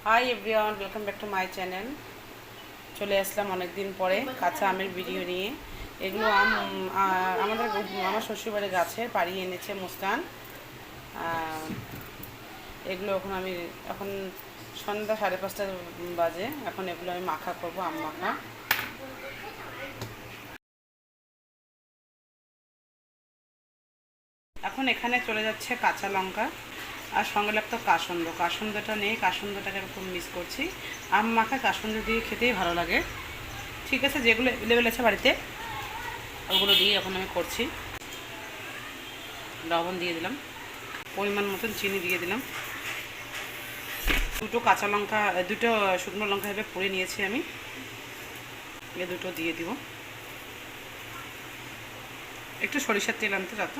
Hi everyone, welcome back to my channel. চলে আসলাম অনেক দিন পরে কাঁচা আমের ভিডিও নিয়ে। এগুলো আমার শ্বশুরবাড়ির গাছে পাড়িয়ে এনেছে মুস্কান। এগুলো এখন সন্ধ্যা 5:30 বাজে। এখন এগুলো আমি মাখা করব, আম মাখা। এখন এখানে চলে যাচ্ছে কাঁচা লঙ্কা, আর সঙ্গে লাগতো কাসুন্দটা নেই, কাসুন্দটাকে খুব মিস করছি। আম মাখা কাসুন্দ দিয়ে খেতেই ভালো লাগে। ঠিক আছে, যেগুলো অ্যাভেলেবেল আছে বাড়িতে ওগুলো দিয়ে এখন আমি করছি। লবণ দিয়ে দিলাম, পরিমাণ মতন চিনি দিয়ে দিলাম, দুটো শুকনো লঙ্কা ভেবে পুড়ে নিয়েছি আমি, দুটো দিয়ে দিব। একটু সরিষার তেল আনতে যত